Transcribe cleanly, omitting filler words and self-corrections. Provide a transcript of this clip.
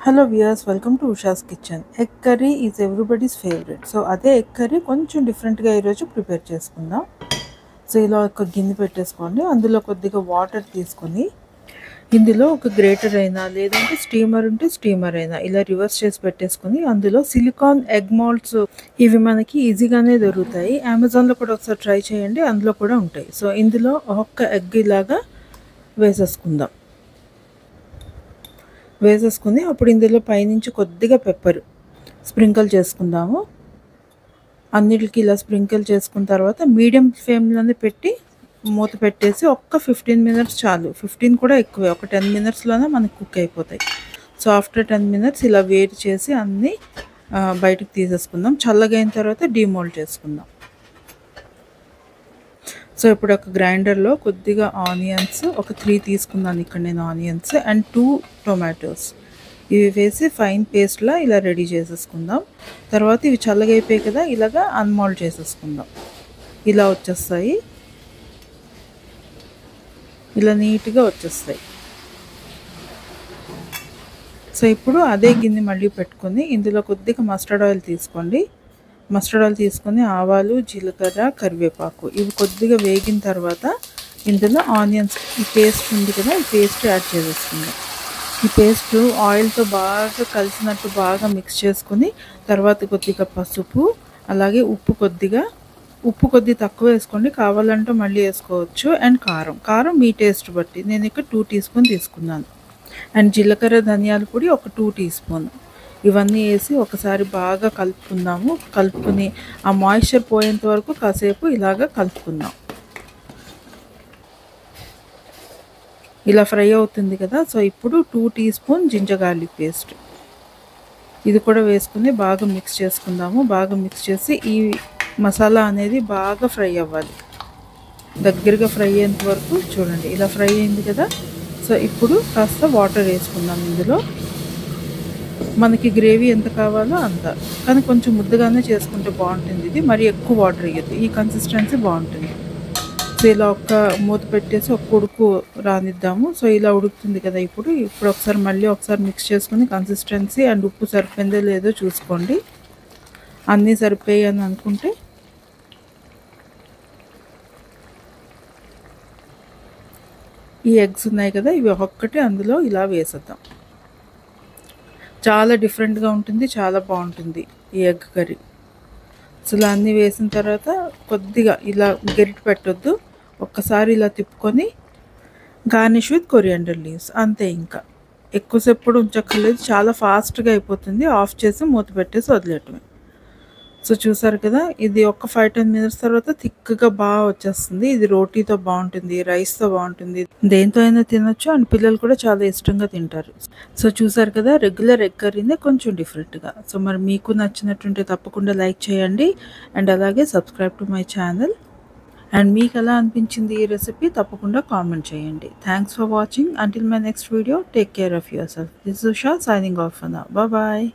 Hello viewers, welcome to Usha's kitchen. Egg curry is everybody's favourite. So అదే egg curry కొంచెం డిఫరెంట్గా ఈరోజు prepare చేసుకుందాం. సో ఇలా ఒక గిన్నె పెట్టేసుకోండి. అందులో కొద్దిగా వాటర్ తీసుకొని ఇందులో ఒక గ్రేటర్ అయినా లేదంటే స్టీమర్ ఉంటే స్టీమర్ అయినా ఇలా రివర్స్ చేసి పెట్టేసుకొని అందులో సిలికాన్ ఎగ్ మోల్డ్స్ ఇవి మనకి ఈజీగానే దొరుకుతాయి. అమెజాన్లో కూడా ఒకసారి ట్రై చేయండి, అందులో కూడా ఉంటాయి. సో ఇందులో ఒక్క ఎగ్ ఇలాగా వేసేసుకుని అప్పుడు ఇందులో పైనుంచి కొద్దిగా పెప్పర్ స్ప్రింకిల్ చేసుకుందాము. అన్నిటికీ ఇలా స్ప్రింకిల్ చేసుకున్న తర్వాత మీడియం ఫ్లేమ్లోనే పెట్టి మూత పెట్టేసి ఒక్క 15 మినిట్స్ చాలు. 15 కూడా ఎక్కువే, ఒక 10 మినిట్స్లోనే మనకు కుక్ అయిపోతాయి. సో ఆఫ్టర్ 10 మినిట్స్ ఇలా వేడి చేసి అన్నీ బయటకు తీసేసుకుందాం. చల్లగా అయిన తర్వాత డీమోల్డ్ చేసుకుందాం. సో ఇప్పుడు ఒక గ్రైండర్లో కొద్దిగా ఆనియన్స్ ఒక 3 తీసుకున్నాను ఇక్కడ నేను ఆనియన్స్ అండ్ 2 టొమాటోస్ ఇవి వేసి ఫైన్ పేస్ట్లా ఇలా రెడీ చేసేసుకుందాం. తర్వాత ఇవి చల్లగా అయిపోయాయి కదా, ఇలాగా అన్మోల్డ్ చేసేసుకుందాం. ఇలా వచ్చేస్తాయి, ఇలా నీట్గా వచ్చేస్తాయి. సో ఇప్పుడు అదే గిన్నె మళ్ళీ పెట్టుకొని ఇందులో కొద్దిగా మస్టర్డ్ ఆయిల్ తీసుకోండి. మస్టర్డ్ ఆయిల్ తీసుకొని ఆవాలు, జీలకర్ర, కరివేపాకు ఇవి కొద్దిగా వేగిన తర్వాత ఇందులో ఆనియన్స్ ఈ పేస్ట్ ఉంది కదా, ఈ పేస్ట్ యాడ్ చేసేసుకుందాం. ఈ పేస్ట్ ఆయిల్తో బాగా కలిసినట్టు బాగా మిక్స్ చేసుకుని తర్వాత కొద్దిగా పసుపు, అలాగే ఉప్పు కొద్దిగా తక్కువ వేసుకోండి, కావాలంటే మళ్ళీ వేసుకోవచ్చు. అండ్ కారం మీ టేస్ట్ బట్టి నేను ఇక్కడ 2 టీ స్పూన్ తీసుకున్నాను. అండ్ జీలకర్ర, ధనియాల పొడి ఒక 2 టీ స్పూన్ ఇవన్నీ వేసి ఒకసారి బాగా కలుపుకుని ఆ మాయిశ్చర్ పోయేంత వరకు కాసేపు ఇలాగ కలుపుకుందాం. ఇలా ఫ్రై అవుతుంది కదా. సో ఇప్పుడు 2 teaspoon ginger garlic paste ఇది కూడా వేసుకుని బాగా మిక్స్ చేసుకుందాము. బాగా మిక్స్ చేసి ఈ మసాలా అనేది బాగా ఫ్రై అవ్వాలి, దగ్గరగా ఫ్రై అయ్యేంత వరకు చూడండి. ఇలా ఫ్రై అయింది కదా. సో ఇప్పుడు కాస్త వాటర్ వేసుకుందాం. ఇందులో మనకి గ్రేవీ ఎంత కావాలో అంత, కానీ కొంచెం ముద్దగానే చేసుకుంటే బాగుంటుంది. ఇది మరి ఎక్కువ వాటర్ వేయద్దు, ఈ కన్సిస్టెన్సీ బాగుంటుంది. సో ఇలా ఒక్క మూత పెట్టేసి ఒక ఉడుకు రానిద్దాము. సో ఇలా ఉడుకుతుంది కదా. ఇప్పుడు మళ్ళీ ఒకసారి మిక్స్ చేసుకుని కన్సిస్టెన్సీ అండ్ ఉప్పు సరిపోయిందో లేదో చూసుకోండి. అన్నీ సరిపోయాయి అని అనుకుంటే ఈ ఎగ్స్ ఉన్నాయి కదా, ఇవి ఒక్కటి అందులో ఇలా వేసేద్దాం. చాలా డిఫరెంట్గా ఉంటుంది, చాలా బాగుంటుంది ఈ ఎగ్ కర్రీ. సో ఇలా అన్నీ వేసిన తర్వాత కొద్దిగా ఇలా గరిటె పెట్టొద్దు, ఒక్కసారి ఇలా తిప్పుకొని గార్నిష్ విత్ కొరియాండర్ లీవ్స్ అంతే. ఇంకా ఎక్కువసేపు కూడా ఉంచక్కర్లేదు, చాలా ఫాస్ట్గా అయిపోతుంది. ఆఫ్ చేసి మూత పెట్టేసి వదిలేయటమే. సో చూసారు కదా, ఇది ఒక 5-10 మినిట్స్ తర్వాత థిక్గా బాగా వచ్చేస్తుంది. ఇది రోటీతో బాగుంటుంది, రైస్తో బాగుంటుంది, దేంతో అయినా తినొచ్చు. అండ్ పిల్లలు కూడా చాలా ఇష్టంగా తింటారు. సో చూసారు కదా, రెగ్యులర్ ఎగ్ కర్రీనే కొంచెం డిఫరెంట్గా. సో మరి మీకు నచ్చినట్టుంటే తప్పకుండా లైక్ చేయండి అండ్ అలాగే subscribe to my channel. And మీకు ఎలా అనిపించింది ఈ రెసిపీ తప్పకుండా కామెంట్ చేయండి. Thanks for watching. Until my next video, take care of your self. This is Usha signing off for now. Bye.